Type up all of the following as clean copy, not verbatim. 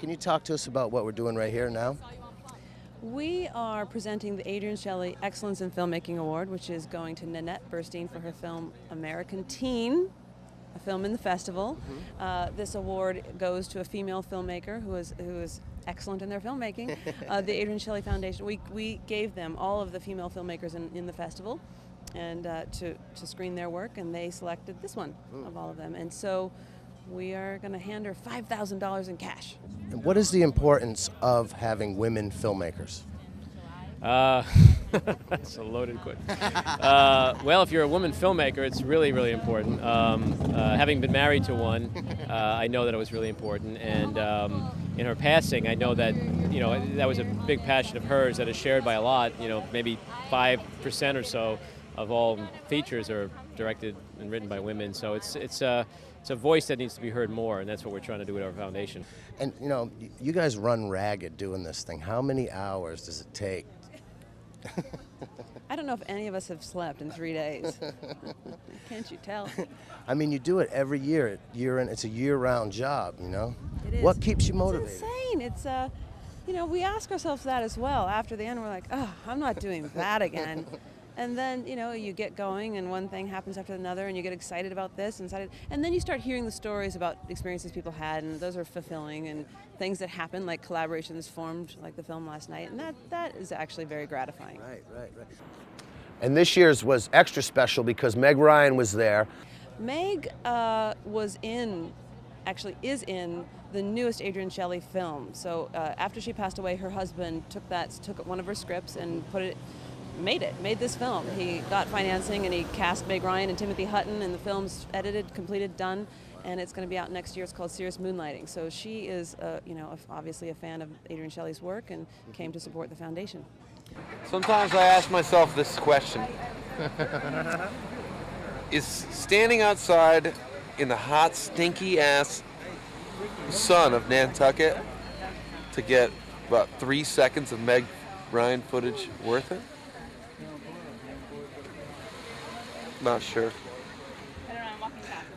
can you talk to us about what we're doing right here now? We are presenting the Adrienne Shelly Excellence in Filmmaking Award, which is going to Nanette Burstein for her film American Teen, a film in the festival. This award goes to a female filmmaker who is excellent in their filmmaking. The Adrienne Shelly Foundation, we gave them all of the female filmmakers in the festival and to screen their work, and they selected this one of all of them. And so we are going to hand her $5,000 in cash. And what is the importance of having women filmmakers? That's a loaded question. Well, if you're a woman filmmaker, it's really, really important. Having been married to one, I know that it was really important. And in her passing, I know that, that was a big passion of hers that is shared by a lot. Maybe 5% or so of all features are directed and written by women. So it's a voice that needs to be heard more, and that's what we're trying to do with our foundation. And you guys run ragged doing this thing. How many hours does it take? I don't know if any of us have slept in 3 days. Can't you tell? I mean, you do it every year. It's a year-round job, It is. What keeps you motivated? It's insane. It's, we ask ourselves that as well. After the end, we're like, oh, I'm not doing that again. And then, you get going and one thing happens after another and you get excited about this and then you start hearing the stories about experiences people had, and those are fulfilling, and things that happen, like collaborations formed, like the film last night, and that is actually very gratifying. Right. And this year's was extra special because Meg Ryan was there. Meg is in the newest Adrienne Shelly film. So after she passed away, her husband took one of her scripts and made this film. He got financing and he cast Meg Ryan and Timothy Hutton, and the film's edited, completed, done, and it's going to be out next year. It's called Serious Moonlighting. So she is, obviously a fan of Adrienne Shelly's work and came to support the foundation. Sometimes I ask myself this question. Is standing outside in the hot, stinky-ass sun of Nantucket to get about 3 seconds of Meg Ryan footage worth it? Not sure.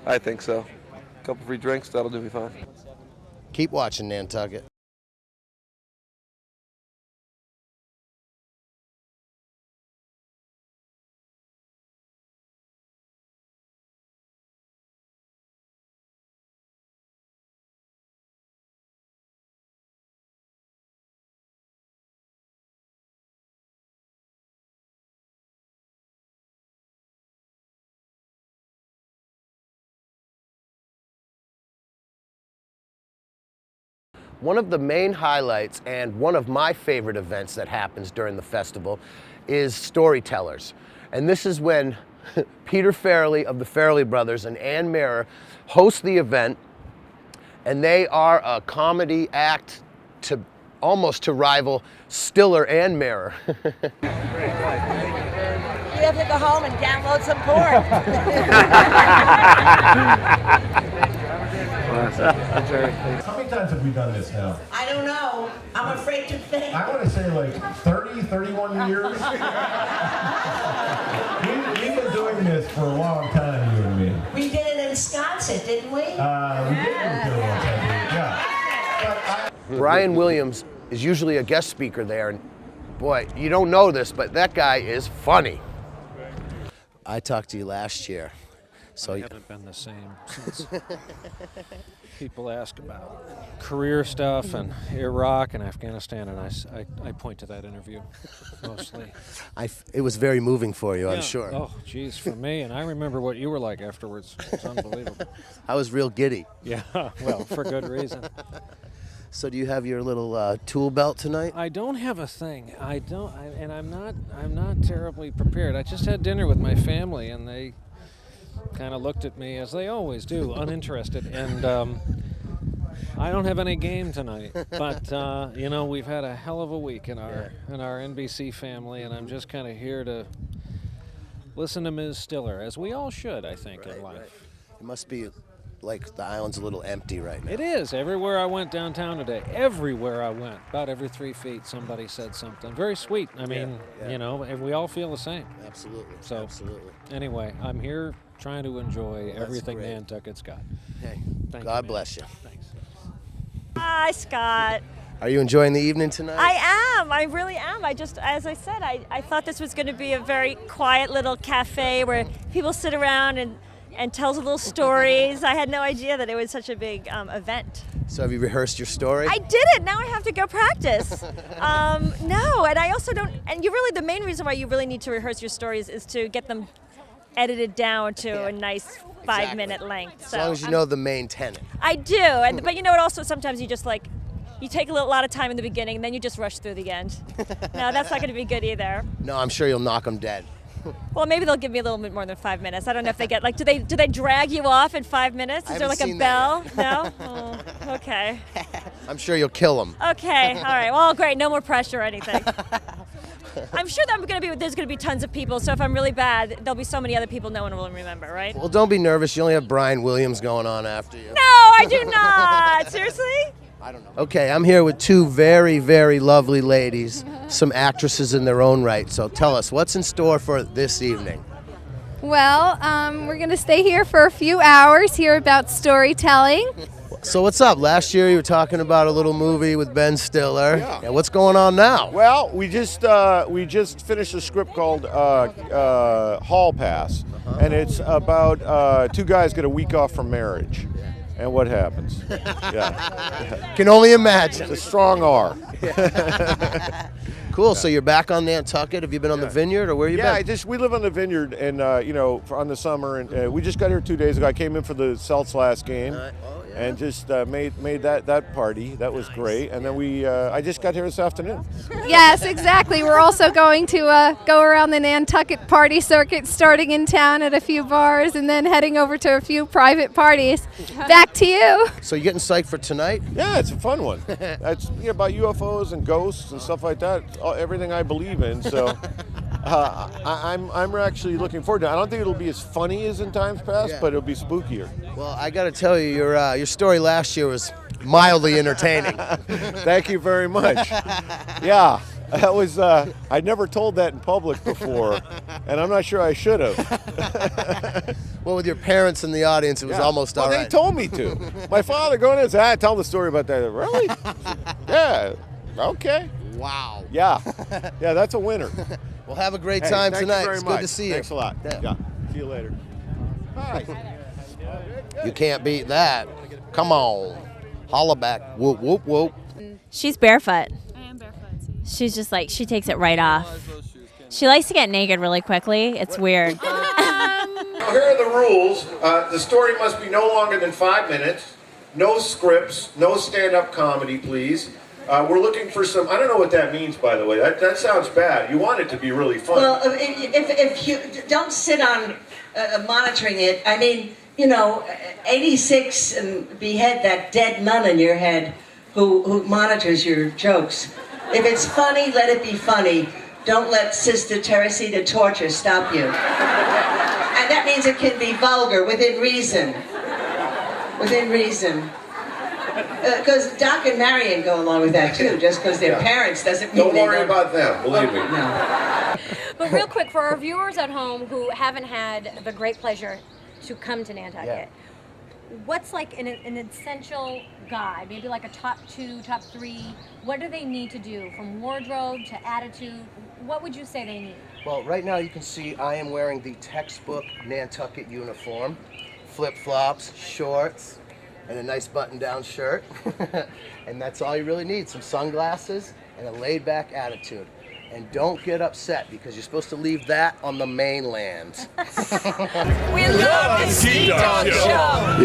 I think so. A couple free drinks, that'll do me fine. Keep watching Nantucket. One of the main highlights and one of my favorite events that happens during the festival is Storytellers. And this is when Peter Farrelly of the Farrelly Brothers and Ann Mehrer host the event, and they are a comedy act almost to rival Stiller and Mehrer. You have to go home and download some porn. How many times have we done this now? I don't know. I'm afraid to think. I want to say like 30, 31 years. We've been doing this for a long time, you and me. We did it in Wisconsin, didn't we? We did do it once, I believe, yeah. Brian Williams is usually a guest speaker there, and boy, you don't know this, but that guy is funny. I talked to you last year. So I haven't been the same since. People ask about career stuff and Iraq and Afghanistan, and I point to that interview mostly. It was very moving for you, Yeah. I'm sure. Oh, geez, for me. And I remember what you were like afterwards. It's unbelievable. I was real giddy. Yeah, well, for good reason. So do you have your little tool belt tonight? I don't have a thing. And I'm not terribly prepared. I just had dinner with my family, and they kind of looked at me, as they always do, uninterested, and I don't have any game tonight, but we've had a hell of a week in our NBC family, and I'm just kind of here to listen to Ms. Stiller, as we all should, I think, in life. Right. It must be like the island's a little empty right now. It is. Everywhere I went downtown today, everywhere I went, about every 3 feet, somebody said something. Very sweet. I mean, and we all feel the same. Absolutely. So, absolutely. Anyway, I'm here trying to enjoy everything Nantucket's got. Hey, Thank God you, bless you. Thanks. Hi, Scott. Are you enjoying the evening tonight? I am. I really am. As I said, I thought this was going to be a very quiet little cafe where people sit around and tell little stories. I had no idea that it was such a big event. So have you rehearsed your story? I did it. Now I have to go practice. No, and I also don't. And the main reason why you really need to rehearse your stories is to get them edited down to a nice 5-minute length. As long as you know the main tenet. I do, but you know what? Also, sometimes you just you take a lot of time in the beginning, and then you just rush through the end. No, that's not going to be good either. No, I'm sure you'll knock them dead. Well, maybe they'll give me a little bit more than 5 minutes. I don't know if they get do they drag you off in 5 minutes? Is there like a bell? No? Oh, okay. I'm sure you'll kill them. Okay. All right. Well, great. No more pressure or anything. I'm sure that there's going to be tons of people. So if I'm really bad, there'll be so many other people no one will remember, right? Well, don't be nervous. You only have Brian Williams going on after you. No, I do not. Seriously? I don't know. Okay, I'm here with two very, very lovely ladies, some actresses in their own right. So tell us, what's in store for this evening? Well, we're going to stay here for a few hours, hear about storytelling. So what's up? Last year you were talking about a little movie with Ben Stiller. Yeah. What's going on now? Well, we just finished a script called Hall Pass, and it's about two guys get a week off from marriage. And what happens? Yeah. Can only imagine. It's a strong R. Cool. So you're back on Nantucket. Have you been on the vineyard, or where you been? Yeah, we live on the vineyard, and on the summer, and we just got here 2 days ago. I came in for the Celts last game, and just made that party. That was great. And then I just got here this afternoon. Yes, exactly. We're also going to go around the Nantucket party circuit, starting in town at a few bars, and then heading over to a few private parties. Back to you. So you're getting psyched for tonight? Yeah, it's a fun one. It's about UFOs and ghosts and stuff like that. Everything I believe in. So I'm actually looking forward to it. I don't think it'll be as funny as in times past, but it'll be spookier. Well, I got to tell you, your story last year was mildly entertaining. Thank you very much. Yeah, that was. I never told that in public before, and I'm not sure I should have. Well, with your parents in the audience, it was almost all right. They told me to. My father going in and said, tell the story about that. Really? Yeah. Okay. Wow. Yeah. Yeah, that's a winner. Well, have a great time tonight. You very it's much. Good to see you. Thanks a lot. Yeah. See you later. Bye. You can't beat that. Come on. Holla back. Whoop, whoop, whoop. She's barefoot. I am barefoot. She's just she takes it right off. She likes to get naked really quickly. It's weird. Here are the rules. The story must be no longer than 5 minutes. No scripts. No stand-up comedy, please. We're looking for some. I don't know what that means, by the way. That sounds bad. You want it to be really fun. Well, if you don't sit on monitoring it, I mean, 86 and behead that dead nun in your head who monitors your jokes. If it's funny, let it be funny. Don't let Sister Teresita torture stop you. And that means it can be vulgar within reason. Within reason. Because Doc and Marion go along with that too. Just because they're parents doesn't mean don't worry about them. Believe me. No. But real quick, for our viewers at home who haven't had the great pleasure to come to Nantucket, what's an essential guide? Maybe like a top 2, top 3. What do they need to do from wardrobe to attitude? What would you say they need? Well, right now you can see I am wearing the textbook Nantucket uniform. Flip-flops, shorts, and a nice button-down shirt. And that's all you really need. Some sunglasses and a laid-back attitude. And don't get upset because you're supposed to leave that on the mainland. We love the Skeetdog Show.